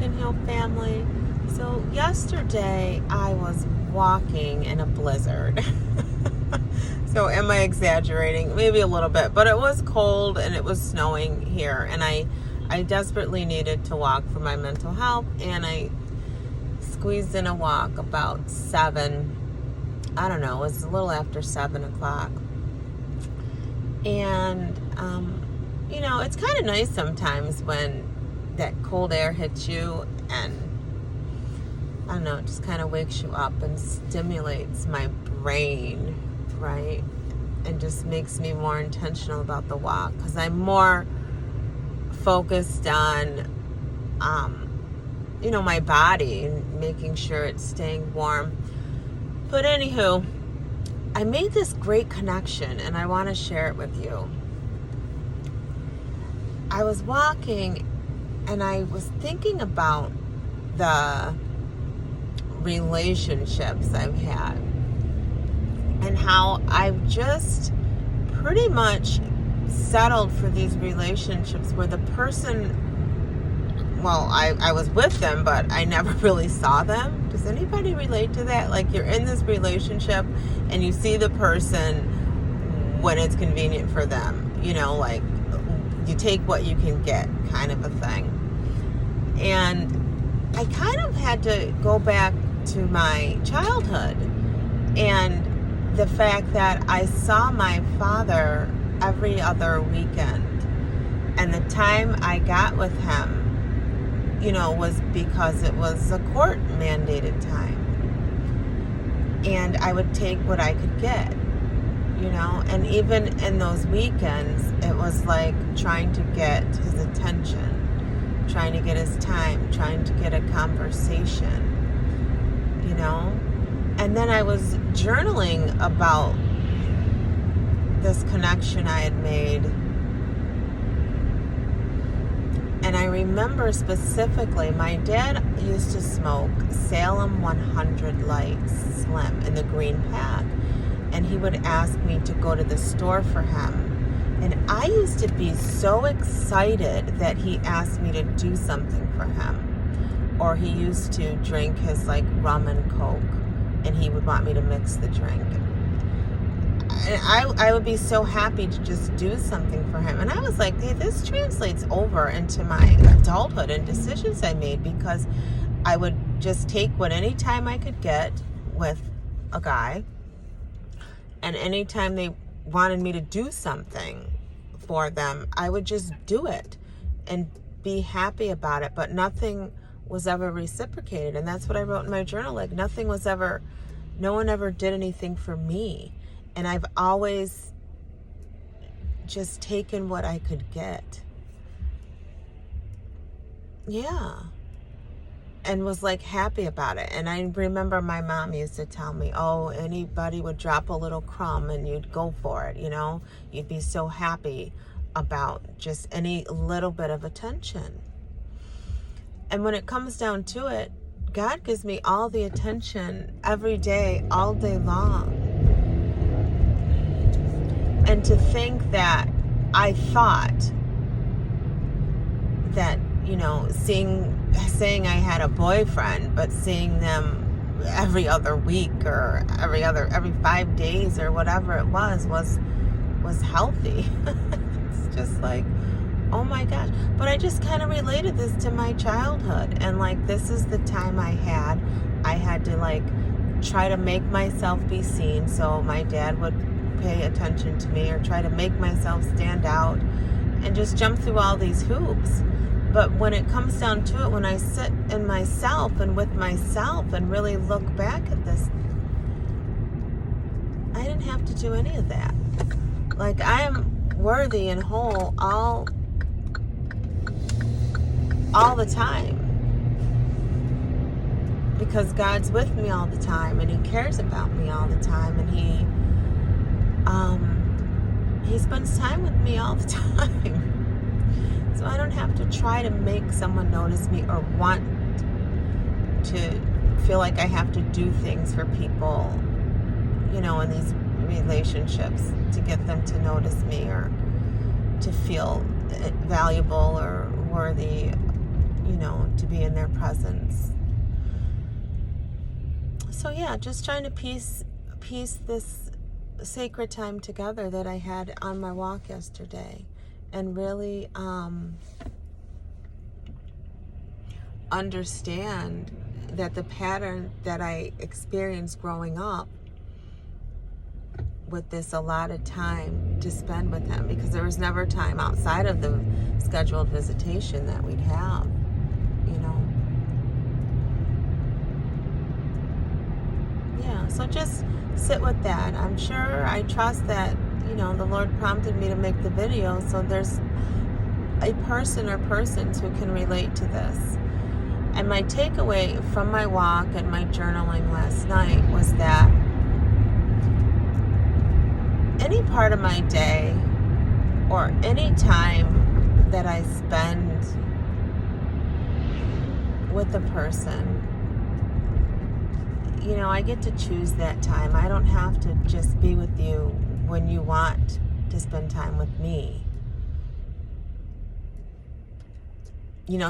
Can Heal family. So yesterday I was walking in a blizzard. So am I exaggerating? Maybe a little bit, but it was cold and it was snowing here, and I desperately needed to walk for my mental health, and I squeezed in a walk about 7, I don't know, it was a little after 7 o'clock. And it's kind of nice sometimes when that cold air hits you, and I don't know, it just kind of wakes you up and stimulates my brain, right? And just makes me more intentional about the walk, because I'm more focused on my body and making sure it's staying warm. But anywho, I made this great connection and I want to share it with you. I was walking and I was thinking about the relationships I've had and how I've just pretty much settled for these relationships where the person, well, I was with them, but I never really saw them. Does anybody relate to that? Like, you're in this relationship and you see the person when it's convenient for them, like you take what you can get, kind of a thing. And I kind of had to go back to my childhood and the fact that I saw my father every other weekend, and the time I got with him, was because it was a court mandated time, and I would take what I could get, and even in those weekends, it was like trying to get his attention, trying to get his time, trying to get a conversation, and then I was journaling about this connection I had made. And I remember specifically, my dad used to smoke Salem 100 Light Slim in the green pack. And he would ask me to go to the store for him. And I used to be so excited that he asked me to do something for him. Or he used to drink his rum and Coke, and he would want me to mix the drink. And I would be so happy to just do something for him. And I was like, hey, this translates over into my adulthood and decisions I made, because I would just take what any time I could get with a guy, and anytime they wanted me to do something for them, I would just do it and be happy about it. But nothing was ever reciprocated. And that's what I wrote in my journal. No one ever did anything for me. And I've always just taken what I could get. Yeah. And was happy about it. And I remember my mom used to tell me, oh, anybody would drop a little crumb and you'd go for it, You'd be so happy about just any little bit of attention. And when it comes down to it, God gives me all the attention every day, all day long. And to think that I thought that, saying I had a boyfriend, but seeing them every other week or every 5 days or whatever it was healthy. It's just oh my gosh. But I just kind of related this to my childhood, and this is the time I had to try to make myself be seen, so my dad would pay attention to me, or try to make myself stand out, and just jump through all these hoops. But when it comes down to it, when I sit in myself and with myself and really look back at this, I didn't have to do any of that. I am worthy and whole all the time, because God's with me all the time, and He cares about me all the time, and He spends time with me all the time. So I don't have to try to make someone notice me or want to feel like I have to do things for people, in these relationships to get them to notice me or to feel valuable or worthy to be in their presence. So yeah, just trying to piece this sacred time together that I had on my walk yesterday, and really understand that the pattern that I experienced growing up with this allotted time to spend with him, because there was never time outside of the scheduled visitation that we'd have, Yeah, so just sit with that. I trust that, the Lord prompted me to make the video, so there's a person or persons who can relate to this. And my takeaway from my walk and my journaling last night was that any part of my day or any time that I spend with a person, I get to choose that time. I don't have to just be with you when you want to spend time with me.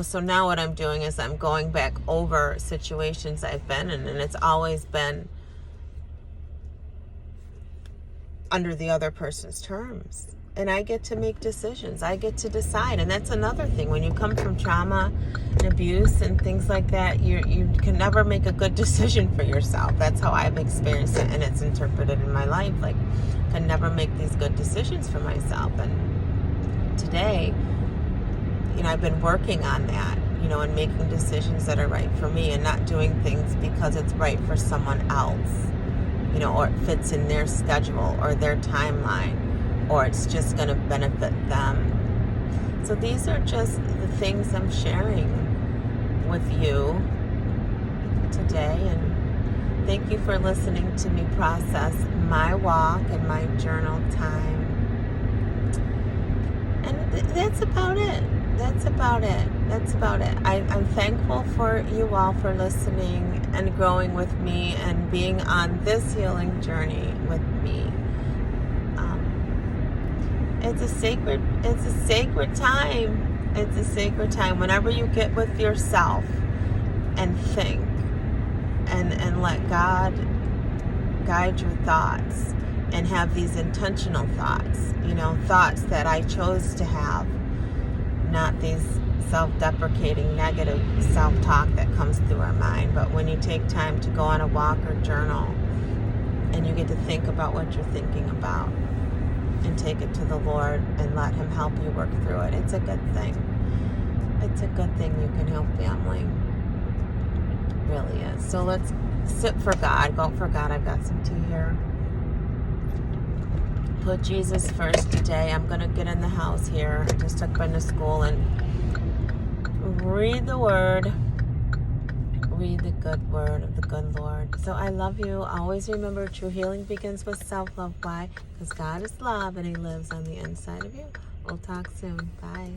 So now what I'm doing is I'm going back over situations I've been in, and it's always been under the other person's terms. And I get to make decisions. I get to decide. And that's another thing. When you come from trauma and abuse and things like that, you can never make a good decision for yourself. That's how I've experienced it, and it's interpreted in my life. Like, I can never make these good decisions for myself. And today, I've been working on that, and making decisions that are right for me, and not doing things because it's right for someone else, or it fits in their schedule or their timeline, or it's just going to benefit them. So these are just the things I'm sharing with you today, and thank you for listening to me process my walk and my journal time. And that's about it. I'm thankful for you all for listening and growing with me and being on this healing journey with me. It's a sacred time. It's a sacred time. Whenever you get with yourself and think and let God guide your thoughts, and have these intentional thoughts, thoughts that I chose to have, not these self-deprecating negative self-talk that comes through our mind. But when you take time to go on a walk or journal, and you get to think about what you're thinking about and take it to the Lord and let him help you work through it, it's a good thing. It's a good thing you can help family. It really is. So let's sit for God. Go for God. I've got some tea here. Put Jesus first today. I'm going to get in the house here. I just took Ben to school and read the word. Read the good word of the good Lord. So I love you. Always remember, true healing begins with self-love. Why? Because God is love and he lives on the inside of you. We'll talk soon. Bye.